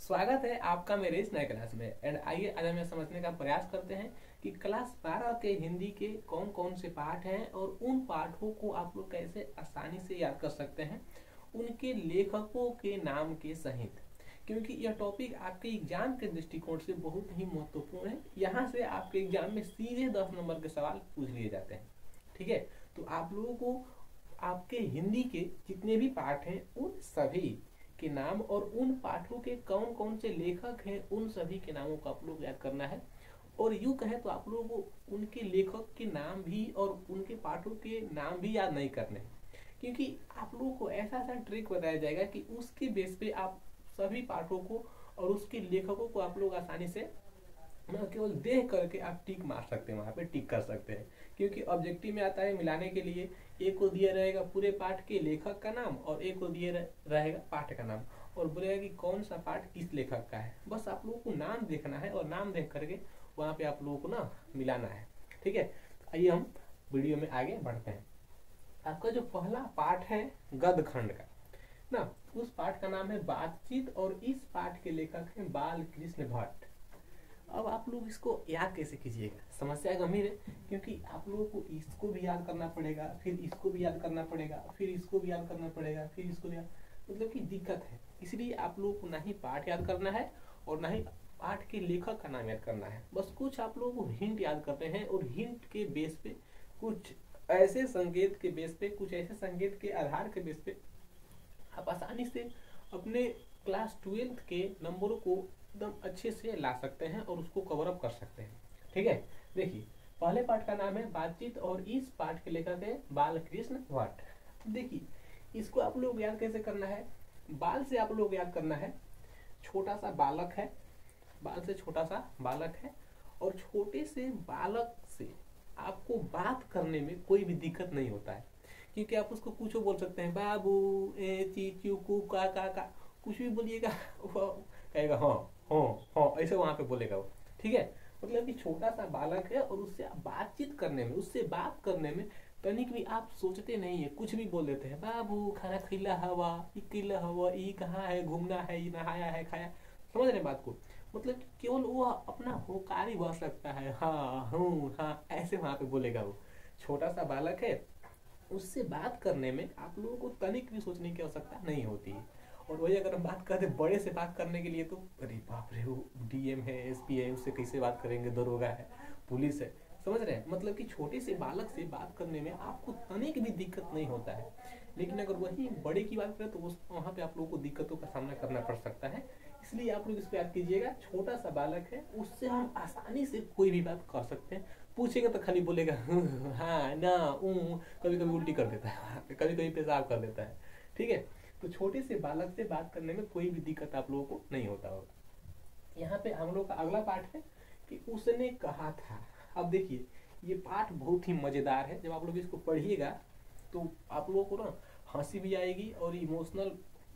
स्वागत है आपका मेरे इस नए क्लास में। एंड आइए आज हम यह समझने का प्रयास करते हैं कि क्लास 12 के हिंदी के कौन कौन से पाठ हैं और उन पाठों को आप लोग कैसे आसानी से याद कर सकते हैं उनके लेखकों के नाम के सहित, क्योंकि यह टॉपिक आपके एग्जाम के दृष्टिकोण से बहुत ही महत्वपूर्ण है। यहाँ से आपके एग्जाम में सीधे 10 नंबर के सवाल पूछ लिए जाते हैं। ठीक है, तो आप लोगों को आपके हिंदी के जितने भी पाठ हैं उन सभी के नाम और उन पाठों के कौन कौन से लेखक हैं उन सभी के नामों को आप लोग याद करना है। और यूं कहें तो आप लोगों को उनके लेखक के नाम भी और उनके पाठों के नाम भी याद नहीं करने हैं, क्योंकि आप लोगों को ऐसा ऐसा ट्रिक बताया जाएगा कि उसके बेस पे आप सभी पाठों को और उसके लेखकों को आप लोग आसानी से न केवल देख करके आप टिक मार सकते हैं, वहां पे टिक कर सकते हैं। क्योंकि ऑब्जेक्टिव में आता है मिलाने के लिए, एक को दिया रहेगा पूरे पाठ के लेखक का नाम और एक को दिया रहेगा पाठ का नाम और बोलेगा कि कौन सा पाठ किस लेखक का है। बस आप लोगों को नाम देखना है और नाम देख करके वहां पे आप लोगों को ना मिलाना है। ठीक है, आइए हम वीडियो में आगे बढ़ते हैं। आपका जो पहला पाठ है गद्य खंड का ना, उस पाठ का नाम है बातचीत और इस पाठ के लेखक हैं बाल कृष्ण भट्ट। अब आप लोग इसको याद कैसे कीजिएगा, समस्या गंभीर है, क्योंकि आप लोगों को इसको भी याद करना पड़ेगा, फिर इसको भी याद करना पड़ेगा, फिर इसको भी याद करना पड़ेगा, फिर इसको भी मतलब कि दिक्कत है। इसलिए आप लोगों को ना ही पाठ याद करना है और ना ही पाठ के लेखक का नाम याद करना है। बस कुछ आप लोगों को हिंट याद करते हैं और हिंट के बेस पे कुछ ऐसे संकेत के बेस पे, कुछ ऐसे संकेत के आधार के बेस पे आप आसानी से अपने क्लास 12th के नंबरों को एकदम अच्छे से ला सकते हैं और उसको कवर अप कर सकते हैं। ठीक है, देखिए पहले पाठ का नाम है बातचीत और इस पाठ के लेखक है बालकृष्ण भट्ट। देखिए इसको आप लोग याद कैसे करना है, बाल से आप लोग याद करना है, छोटा सा बालक है, बाल से छोटा सा बालक है और छोटे से बालक से आपको बात करने में कोई भी दिक्कत नहीं होता है, क्योंकि आप उसको कुछ बोल सकते हैं, बाबू ए चीचू कू का कुछ भी बोलिएगा वो कहेगा हाँ हाँ हाँ, ऐसे वहां पे बोलेगा वो। ठीक है, मतलब कि छोटा सा बालक है और उससे आप बातचीत करने में, उससे बात करने में तनिक भी आप सोचते नहीं है, कुछ भी बोल देते हैं, बाबू खाना खिला हवा, ई कहाँ है, घूमना है, ये नहाया है, खाया। समझ रहे बात को, मतलब केवल वो अपना होकार ही बह सकता है, हाँ हूँ हाँ, ऐसे वहां पे बोलेगा वो। छोटा सा बालक है, उससे बात करने में आप लोगों को तनिक भी सोचने की आवश्यकता नहीं होती है। और वही अगर हम बात करते बड़े से बात करने के लिए तो अरे बाप रे, वो डीएम है, एसपी है, उससे कैसे बात करेंगे, दरोगा है, पुलिस है। समझ रहे हैं, मतलब कि छोटे से बालक से बात करने में आपको तनिक भी दिक्कत नहीं होता है। लेकिन अगर वही बड़े की बात करें तो वहाँ पे आप लोगों को दिक्कतों का सामना करना पड़ सकता है। इसलिए आप लोग इसको याद कीजिएगा, छोटा सा बालक है, उससे हम आसानी से कोई भी बात कर सकते हैं। पूछेगा तो खाली बोलेगा हाँ ना, कभी कभी उल्टी कर देता है, कभी कभी पेशाब कर देता है। ठीक है, तो छोटे से बालक से बात करने में कोई भी दिक्कत आप लोगों को नहीं होता होगा। यहाँ पे हम लोग का अगला पाठ है कि उसने कहा था। अब देखिए ये पाठ बहुत ही मजेदार है, जब आप लोग इसको पढ़िएगा तो आप लोगों को ना हंसी भी आएगी और इमोशनल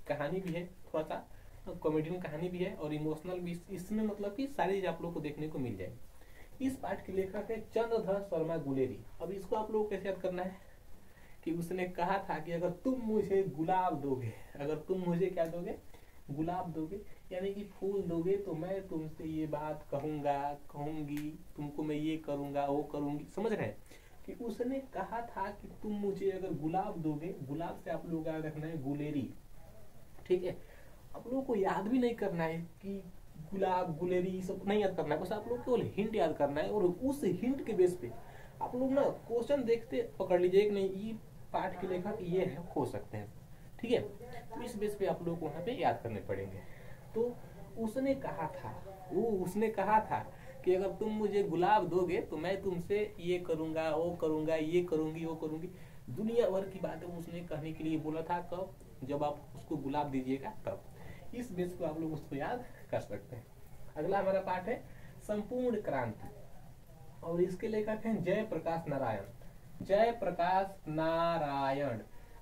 कहानी भी है, थोड़ा सा कॉमेडियन कहानी भी है और इमोशनल भी इसमें, मतलब कि सारी चीज आप लोग को देखने को मिल जाएगी। इस पाठ के लेखक है चंद्रधर शर्मा गुलेरी। अब इसको आप लोग को कैसे याद करना है कि उसने कहा था कि अगर तुम मुझे गुलाब दोगे, अगर तुम मुझे क्या दोगे, गुलाब दोगे, यानी कि फूल दोगे, तो मैं तुमसे ये बात कहूंगा, कहूंगी, तुमको मैं ये करूंगा, वो करूंगी। समझ रहे हैं कि उसने कहा था कि तुम मुझे अगर गुलाब दोगे, गुलाब से आप लोग याद रखना है गुलेरी। ठीक है, आप लोगों को याद भी नहीं करना है कि गुलाब गुलेरी सब नहीं याद करना है, बस आप लोग केवल हिंट याद करना है और उस हिंट के बेस पे आप लोग ना क्वेश्चन देखते पकड़ लीजिए कि नहीं ये पाठ के लेखक ये है, हो सकते हैं। ठीक है, तो इस बेस पे आप लोग को वहां पे याद करने पड़ेंगे। तो उसने कहा था, उसने कहा था कि अगर तुम मुझे गुलाब दोगे तो मैं तुमसे ये करूंगा, वो करूंगा, ये करूंगी, वो करूंगी, दुनिया भर की बातें उसने कहने के लिए बोला था। कब? जब आप उसको गुलाब दीजिएगा तब। इस बेस पे आप लोग उसको याद कर सकते हैं। अगला हमारा पाठ है संपूर्ण क्रांति और इसके लेखक हैं जयप्रकाश नारायण। जयप्रकाश नारायण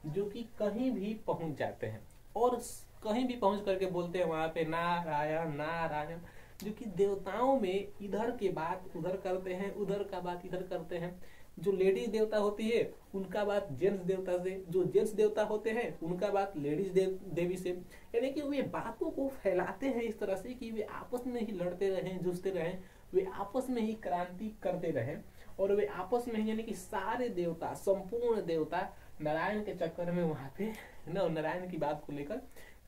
जो कि कहीं भी पहुंच जाते हैं और कहीं भी पहुंच करके बोलते हैं वहां पे नारायण नारायण, जो कि देवताओं में इधर के बात उधर करते हैं, उधर का बात इधर करते हैं। जो लेडीज देवता होती है उनका बात जेंट्स देवता से, जो जेंट्स देवता होते हैं उनका बात लेडीज देवी से। यानी कि वे बातों को फैलाते हैं इस तरह से कि वे आपस में ही लड़ते रहें, जूझते रहें, वे आपस में ही क्रांति करते रहें, और वे आपस में ही, यानी कि सारे देवता, संपूर्ण देवता नारायण के चक्कर में वहां पे नारायण की बात को लेकर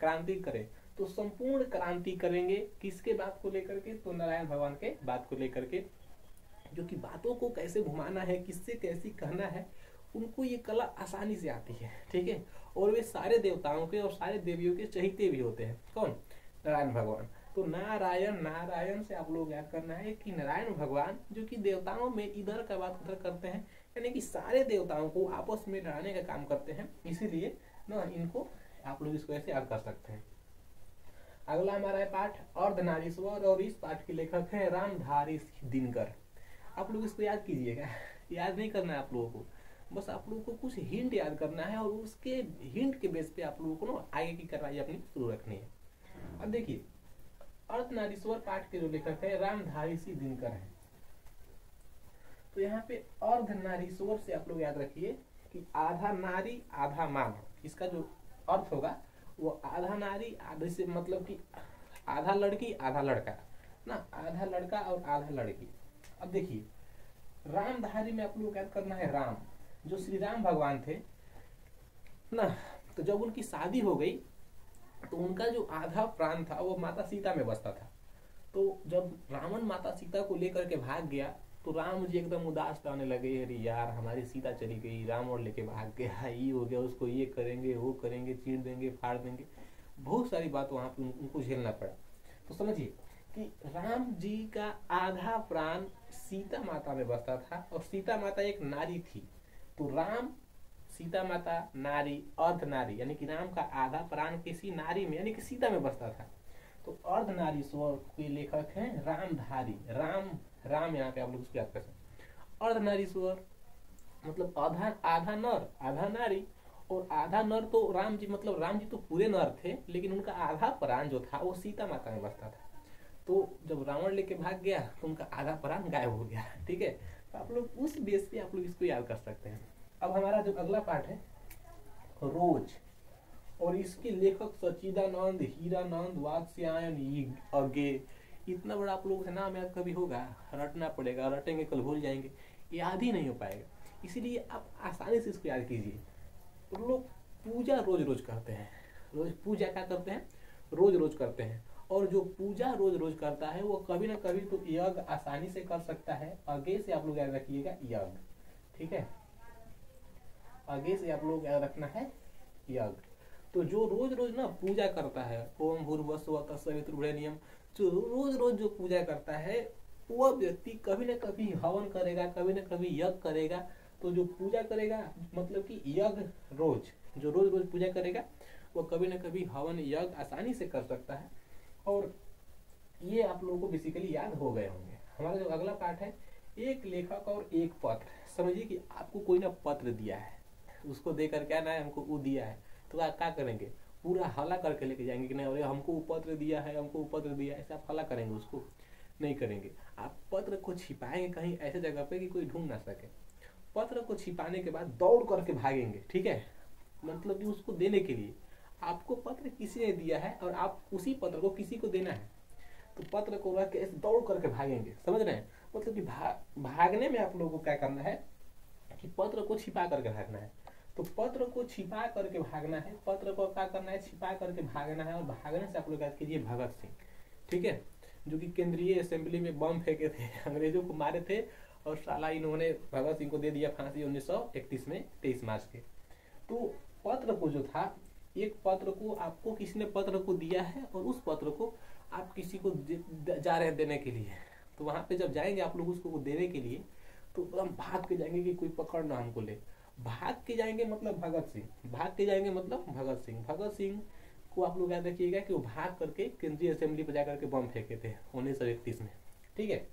क्रांति करें। तो संपूर्ण क्रांति करेंगे किसके बात को लेकर के? तो नारायण भगवान के बात को लेकर के, जो कि बातों को कैसे घुमाना है, किससे कैसी कहना है, उनको ये कला आसानी से आती है। ठीक है, और वे सारे देवताओं के और सारे देवियों के चहीते भी होते हैं। कौन? नारायण भगवान। तो नारायण, नारायण से आप लोग याद करना है कि नारायण भगवान जो कि देवताओं में इधर का बात उधर करते हैं, यानी कि सारे देवताओं को आपस में लड़ाने का काम करते हैं, इसीलिए ना इनको आप लोग इसको ऐसे याद कर सकते हैं। अगला हमारा है पाठ अर्धनारीश्वर, और इस पाठ के लेखक है रामधारी दिनकर। आप लोग इसको याद कीजिएगा, याद नहीं करना है आप लोगों को, बस आप लोगों को कुछ हिंट याद करना है और उसके हिंट के बेस पे आप लोगों को ना आगे की कार्रवाई अपनी शुरू रखनी है। अब देखिए, अर्धनारीश्वर पाठ के जो लेखक है रामधारी दिनकर है। तो यहाँ पे अर्धनारीश्वर से आप लोग याद रखिए कि आधा नारी आधा मानव, इसका जो अर्थ होगा वो आधा नारी आधे से मतलब कि आधा लड़की आधा लड़का ना, आधा लड़का और आधा लड़की। अब देखिए, रामधारी में आप लोग याद करना है राम, जो श्री राम भगवान थे ना, तो जब उनकी शादी हो गई तो उनका जो आधा प्राण था वो माता सीता में बसता था। तो जब रावण माता सीता को लेकर के भाग गया तो राम जी एकदम उदास रहने लगे, अरे यार हमारी सीता चली गई, रावण लेके भाग गया, ये हो गया, उसको ये करेंगे वो करेंगे, चीर देंगे फाड़ देंगे, बहुत सारी बात वहां पे उनको झेलना पड़ा। तो समझिए कि राम जी का आधा प्राण सीता माता में बसता था, और सीता माता एक नारी थी। तो राम, सीता माता, नारी, अर्ध नारी, यानी कि राम का आधा प्राण किसी नारी में यानी कि सीता में बसता था। तो अर्धनारीश्वर के लेखक हैं रामधारी, राम यहाँ पे आप लोग उसको याद कर सकते हैं। अर्धनारीश्वर मतलब आधा नर आधा नारी, और आधा नर तो राम जी, मतलब राम जी तो पूरे नर थे, लेकिन उनका आधा प्राण जो था वो सीता माता में बसता था। तो जब रावण लेके भाग गया तो उनका आधा प्राण गायब हो गया। ठीक है, तो आप लोग उस बेस पे आप लोग इसको याद कर सकते हैं। अब हमारा जो अगला पाठ है रोज, और इसके लेखक सच्चिदानंद हीरानंद वात्स्यायन अगे। इतना बड़ा आप लोगों से नाम याद कभी होगा? रटना पड़ेगा, रटेंगे कल भूल जाएंगे, याद ही नहीं हो पाएगा, इसीलिए आप आसानी से इसको याद कीजिए। तो लोग पूजा रोज रोज करते हैं, रोज पूजा क्या करते हैं? रोज रोज करते हैं, और जो पूजा रोज रोज करता है वो कभी ना कभी तो यज्ञ आसानी से कर सकता है। आगे से आप लोग याद रखिएगा यज्ञ, ठीक है, आगे से आप लोग याद रखना है यज्ञ। तो जो रोज रोज ना पूजा करता है, ओम भूर्भुवस्सुः तत्सवितुर्वरेण्यम, जो रोज रोज जो पूजा करता है वह व्यक्ति कभी ना कभी हवन करेगा, कभी ना कभी यज्ञ करेगा। तो जो पूजा करेगा मतलब कि यज्ञ रोज, जो रोज रोज पूजा करेगा वो कभी ना कभी हवन यज्ञ आसानी से कर सकता है। और ये आप लोगों को बेसिकली याद हो गए होंगे। हमारा जो अगला पाठ है एक लेखक और एक पत्र। समझिए कि आपको कोई ना पत्र दिया है, उसको देकर क्या ना है हमको वो दिया है, तो आप क्या करेंगे? पूरा हल्ला करके लेके जाएंगे कि नहीं अरे हमको वो पत्र दिया है, हमको वो पत्र दिया है, ऐसे आप हल्ला करेंगे? उसको नहीं करेंगे। आप पत्र को छिपाएंगे कहीं ऐसे जगह पे कि कोई ढूंढ ना सके। पत्र को छिपाने के बाद दौड़ करके भागेंगे, ठीक है, मतलब कि उसको देने के लिए आपको पत्र किसी ने दिया है और आप उसी पत्र को किसी को देना है, तो पत्र को रख के ऐसे दौड़ करके भागेंगे। समझ रहे हैं? मतलब कि भागने में आप लोगों को क्या करना है कि पत्र को छिपा करके भागना है। तो पत्र को छिपा करके भागना है, पत्र को क्या करना है? छिपा करके भागना है। और भागने से आप लोग याद कीजिए भगत सिंह, ठीक है, जो कि केंद्रीय असेंबली में बम फेंके थे, अंग्रेजों को मारे थे, और साला इन्होंने भगत सिंह को दे दिया फांसी 1931 में 23 मार्च के। तो पत्र को जो था, एक पत्र को आपको किसी ने पत्र को दिया है और उस पत्र को आप किसी को जा रहे हैं देने के लिए। तो वहां पे जब जाएंगे आप लोग उसको देने के लिए, तो हम भाग के जाएंगे कि कोई पकड़ ना हमको ले। भाग के जाएंगे मतलब भगत सिंह, भाग के जाएंगे मतलब भगत सिंह। भगत सिंह को आप लोग याद रखिएगा कि वो भाग करके केंद्रीय असेंबली पर जाकर के बम फेंके थे 1931 में, ठीक है।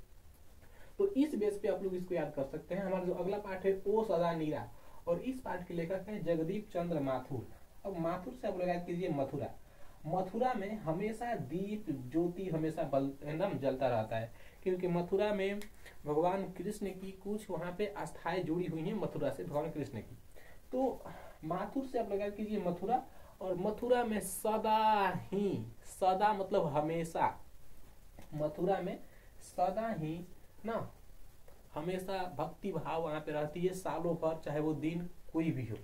तो इस बेस पे आप लोग इसको याद कर सकते हैं। हमारा जो अगला पाठ है ओ सदा नीरा, और इस पाठ के लेखक है जगदीप चंद्र माथुर। अब माथुर से आप लोग याद कीजिए मथुरा। मथुरा में हमेशा दीप ज्योति हमेशा एकदम जलता रहता है, क्योंकि मथुरा में भगवान कृष्ण की कुछ वहाँ पे आस्थाएं जुड़ी हुई हैं मथुरा से, भगवान कृष्ण की। तो माथुर से आप लगा कीजिए मथुरा, और मथुरा में सदा ही, सदा मतलब हमेशा, मथुरा में सदा ही ना, हमेशा भक्ति भाव वहाँ पे रहती है सालों भर, चाहे वो दिन कोई भी हो।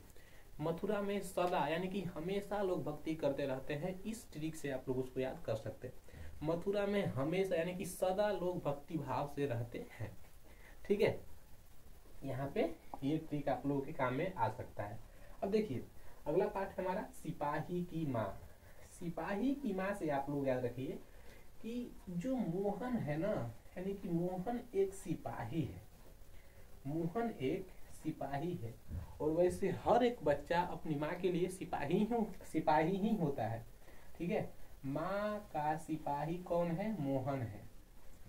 मथुरा में सदा यानी कि हमेशा लोग भक्ति करते रहते हैं, इस ट्रिक से आप लोग उसको याद कर सकते हैं। मथुरा में हमेशा यानी कि सदा लोग भक्ति भाव से रहते हैं। ठीक है, यहाँ पे ये ट्रिक आप लोगों के काम में आ सकता है। अब देखिए अगला पार्ट हमारा सिपाही की माँ। सिपाही की माँ से आप लोग याद रखिए कि जो मोहन है ना, यानी कि मोहन एक सिपाही है, मोहन एक सिपाही है। और वैसे हर एक बच्चा अपनी माँ के लिए सिपाही ही होता है। ठीक है, माँ का सिपाही कौन है? मोहन है।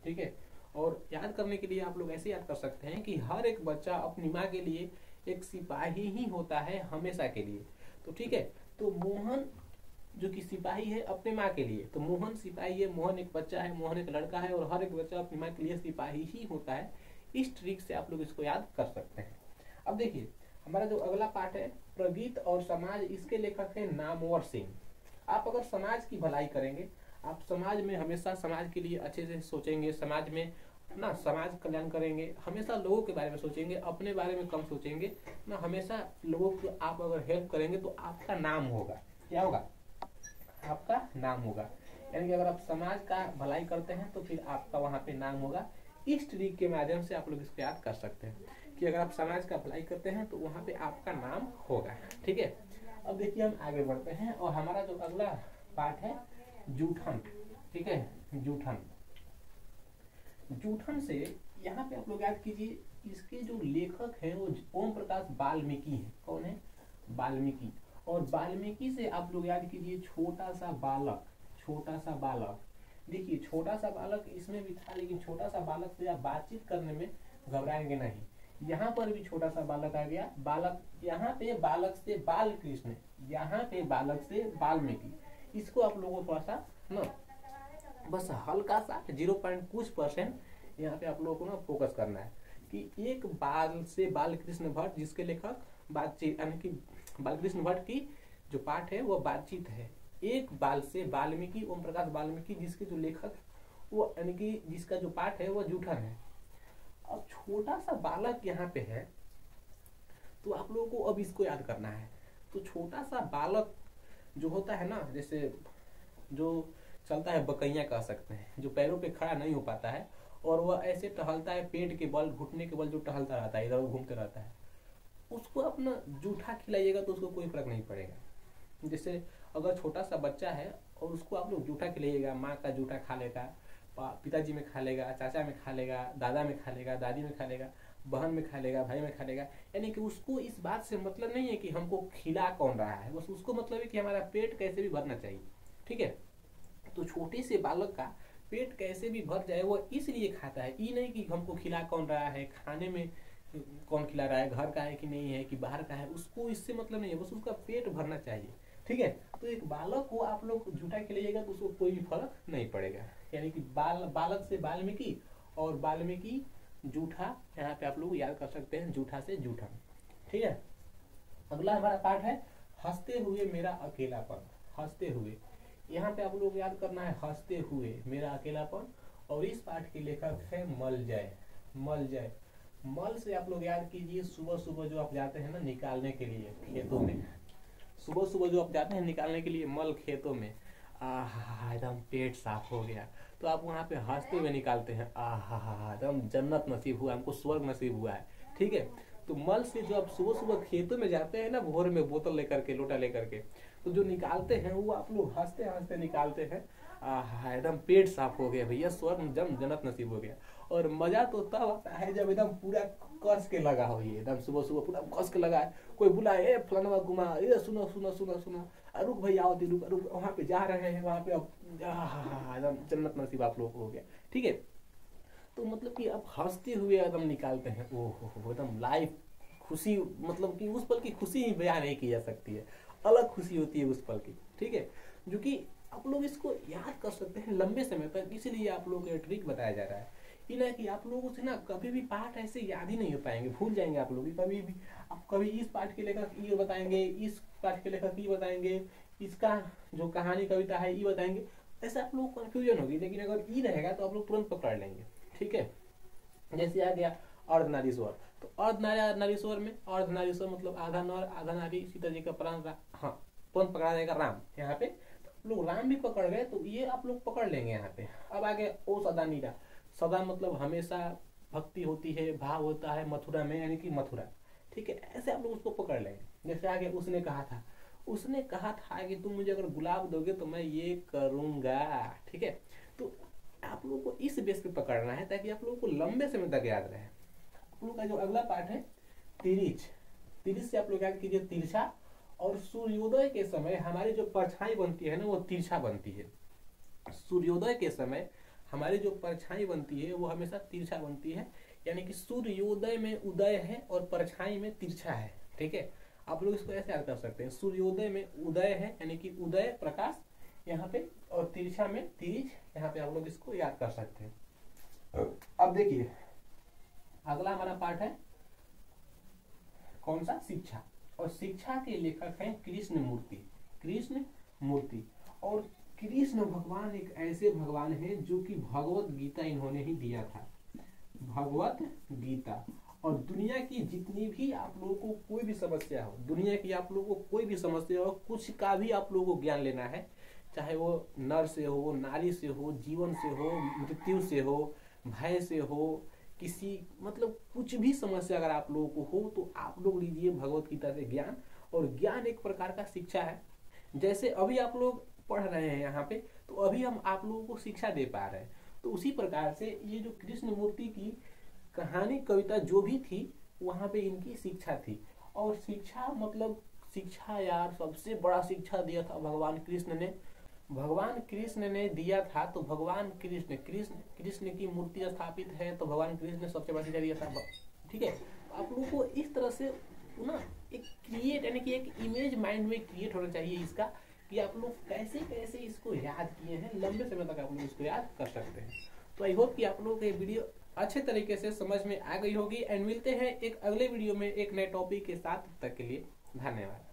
ठीक है, और याद करने के लिए आप लोग ऐसे याद कर सकते हैं कि हर एक बच्चा अपनी माँ के लिए एक सिपाही ही होता है हमेशा के लिए। तो ठीक है, तो मोहन जो कि सिपाही है अपने माँ के लिए, तो मोहन सिपाही है, मोहन एक बच्चा है, मोहन एक लड़का है, और हर एक बच्चा अपनी माँ के लिए सिपाही ही होता है। इस ट्रिक से आप लोग इसको याद कर सकते हैं। अब देखिए हमारा जो अगला पार्ट है प्रगीत और समाज, इसके लेखक है नामवर सिंह। आप अगर समाज की भलाई करेंगे, आप समाज में हमेशा समाज के लिए अच्छे से सोचेंगे, समाज में ना समाज कल्याण करेंगे, हमेशा लोगों के बारे में सोचेंगे, अपने बारे में कम सोचेंगे ना, हमेशा लोगों को आप अगर हेल्प करेंगे तो आपका नाम होगा। क्या होगा? आपका नाम होगा। यानी कि अगर आप समाज का भलाई करते हैं तो फिर आपका वहाँ पे नाम होगा। इस ट्रिक के माध्यम से आप लोग इसको याद कर सकते हैं कि अगर आप समाज का भलाई करते हैं तो वहाँ पे आपका नाम होगा। ठीक है, अब देखिए हम आगे बढ़ते हैं और हमारा जो अगला पार्ट है जूठन। ठीक है, जूठन, जूठन से यहाँ पे आप लोग याद कीजिए, इसके जो लेखक हैं वो ओम प्रकाश वाल्मीकि हैं। कौन है? वाल्मीकि। और वाल्मीकि से आप लोग याद कीजिए छोटा सा बालक, छोटा सा बालक। देखिए छोटा सा बालक इसमें भी था, लेकिन छोटा सा बालक से आप बातचीत करने में घबराएंगे नहीं। यहाँ पर भी छोटा सा बालक आ गया, बालक, यहाँ पे बालक से बाल कृष्ण, यहाँ पे बालक से वाल्मीकि। इसको आप लोगों को थोड़ा सा ना बस हल्का सा 0. कुछ परसेंट यहाँ पे आप लोगों को ना फोकस करना है कि एक बाल से बाल कृष्ण भट्ट, जिसके लेखक बातचीत, यानी कि बालकृष्ण भट्ट की जो पाठ है वो बातचीत है। एक बाल से वाल्मीकि, ओम प्रकाश वाल्मीकि, जिसके जो लेखक वो यानी कि जिसका जो पाठ है वो जूठन है। अब छोटा सा बालक यहाँ पे है, तो आप लोगों को अब इसको याद करना है। तो छोटा सा बालक जो होता है ना, जैसे जो चलता है बकैया कह सकते हैं, जो पैरों पे खड़ा नहीं हो पाता है और वह ऐसे टहलता है, पेट के बल, घुटने के बल जो टहलता रहता है, इधर घूमते रहता है, उसको अपना जूठा खिलाइएगा तो उसको कोई फर्क नहीं पड़ेगा। जैसे अगर छोटा सा बच्चा है और उसको आप लोग जूठा खिलाइएगा, माँ का जूठा खा लेगा, पिताजी में खा लेगा, चाचा में खा लेगा, दादा में खा लेगा, दादी में खा लेगा, बहन में खा लेगा, भाई में खा लेगा। यानी कि उसको इस बात से मतलब नहीं है कि हमको खिला कौन रहा है, बस उसको मतलब है कि हमारा पेट कैसे भी भरना चाहिए। ठीक है, तो छोटे से बालक का पेट कैसे भी भर जाए वो इसलिए खाता है, ये नहीं कि हमको खिला कौन रहा है, खाने में कौन खिला रहा है, घर का है कि नहीं है कि बाहर का है, उसको इससे मतलब नहीं है, बस उसका पेट भरना चाहिए। ठीक है, तो एक बालक को आप लोग जूठा खिलाइएगा तो उसको कोई भी फर्क नहीं पड़ेगा। यानी कि बालक से वाल्मीकि और वाल्मीकि जूठा, यहाँ पे आप लोग याद कर सकते हैं, जूठा से जूठन। ठीक है, अगला हमारा पार्ट है हंसते हुए मेरा अकेलापन। हंसते हुए, यहाँ पे आप लोग याद करना है हंसते हुए मेरा अकेलापन, और इस पाठ के लेखक है मलजय। मलजय, मल से आप लोग याद कीजिए सुबह सुबह जो आप जाते हैं ना निकालने के लिए खेतों में, सुबह सुबह जो आप जाते हैं निकालने के लिए मल खेतों में, एकदम पेट साफ हो गया, तो आप वहाँ पे हंसते हुए निकालते हैं, एकदम जन्नत नसीब हुआ, हमको स्वर्ग नसीब हुआ है। ठीक है, तो मल से जो आप सुबह सुबह खेतों में जाते हैं ना, भोर में बोतल लेकर के, लोटा लेकर के, तो जो निकालते हैं वो आप लोग हंसते हंसते निकालते हैं, एकदम पेट साफ हो गया भैया, स्वर्ग जन्नत नसीब हो गया। और मजा तो तब आता है जब एकदम पूरा कस के लगा हो, ये एकदम सुबह सुबह पूरा कस के लगा है, कोई बुलाए ए फलाना घुमा, ये सुनो सुनो सुनो सुनो, रुक भैया आओ, रुक रुक, वहाँ पे जा रहे हैं, वहाँ पे एकदम जन्नत नसीब आप लोग हो गया। ठीक है, तो मतलब कि आप हंसते हुए एकदम निकालते हैं, ओहो एकदम लाइफ खुशी, मतलब कि उस पल की खुशी ही बयान नहीं की जा सकती है, अलग खुशी होती है उस पल की। ठीक है, जो कि आप लोग इसको याद कर सकते हैं लंबे समय तक, इसीलिए आप लोग को ट्रिक बताया जा रहा है। कि ना कि आप लोगों से ना कभी भी पाठ ऐसे याद ही नहीं हो पाएंगे, भूल जाएंगे आप लोग कभी भी। आप कभी इस पाठ के लेखक ये बताएंगे, इस पाठ के लेखक ये बताएंगे, इसका जो कहानी कविता है ये बताएंगे, ऐसे आप लोग कंफ्यूजन होगी। लेकिन अगर ई रहेगा तो आप लोग तुरंत पकड़ लेंगे। ठीक है, जैसे आ गया अर्धनारी स्वर, तो अर्धनारी स्वर में अर्धनारी स्वर मतलब आधा नर आधा नारी, सीता जी का प्राण, हाँ तुरंत पकड़ा जाएगा राम। यहाँ पे लोग राम भी पकड़ गए तो ये आप लोग पकड़ लेंगे यहाँ पे। अब आगे ओ सदा नीरा, सदा मतलब हमेशा भक्ति होती है, भाव होता है मथुरा में, यानी कि मथुरा। ठीक है, ऐसे आप लोग उसको पकड़ लेंगे। जैसे आगे उसने कहा था कि तुम मुझे अगर गुलाब दोगे तो मैं ये करूंगा। ठीक है, तो आप लोगों को इस बेस पे पकड़ना है ताकि आप लोगों को लंबे समय तक याद रहे। आप लोग का जो अगला पार्ट है तिरिच, तिरिच से आप लोग याद कीजिए तिरछा। और सूर्योदय के समय हमारी जो परछाई बनती है ना वो तिरछा बनती है। सूर्योदय के समय हमारी जो परछाई बनती है वो हमेशा तिरछा बनती है, यानी कि सूर्योदय में उदय है और परछाई में तिरछा है। ठीक है, आप लोग इसको ऐसे याद कर सकते हैं, सूर्योदय में उदय है यानी कि उदय प्रकाश यहाँ पे, और तिरछा में तिरिच, यहाँ पे आप लोग इसको याद कर सकते हैं। अब देखिए अगला हमारा पार्ट है कौन सा, शिक्षा। और शिक्षा के लेखक हैं कृष्ण मूर्ति। और कृष्ण भगवान एक ऐसे भगवान हैं जो कि भगवत गीता इन्होंने ही दिया था, भगवत गीता। और दुनिया की जितनी भी आप लोगों को कोई भी समस्या हो, दुनिया की आप लोगों को कोई भी समस्या हो, कुछ का भी आप लोगों को ज्ञान लेना है, चाहे वो नर से हो, नारी से हो, जीवन से हो, मृत्यु से हो, भय से हो, किसी मतलब कुछ भी समस्या अगर आप लोगों को हो तो आप लोग लीजिए भगवत गीता से ज्ञान। और ज्ञान एक प्रकार का शिक्षा है। जैसे अभी आप लोग पढ़ रहे हैं यहाँ पे, तो अभी हम आप लोगों को शिक्षा दे पा रहे हैं। तो उसी प्रकार से ये जो कृष्ण मूर्ति की कहानी कविता जो भी थी वहाँ पे इनकी शिक्षा थी। और शिक्षा मतलब शिक्षा यार सबसे बड़ा शिक्षा दिया था भगवान कृष्ण ने दिया था। तो भगवान कृष्ण की मूर्ति स्थापित है तो भगवान कृष्ण ने सबसे बड़ा शिक्षा दिया था। ठीक है, आप लोगों को इस तरह से ना एक क्रिएट यानी कि एक इमेज माइंड में क्रिएट होना चाहिए इसका, कि आप लोग कैसे कैसे इसको याद किए हैं, लंबे समय तक आप लोग इसको याद कर सकते हैं। तो आई होप कि आप लोगों को ये वीडियो अच्छे तरीके से समझ में आ गई होगी। एंड मिलते हैं एक अगले वीडियो में एक नए टॉपिक के साथ। तब तक के लिए धन्यवाद।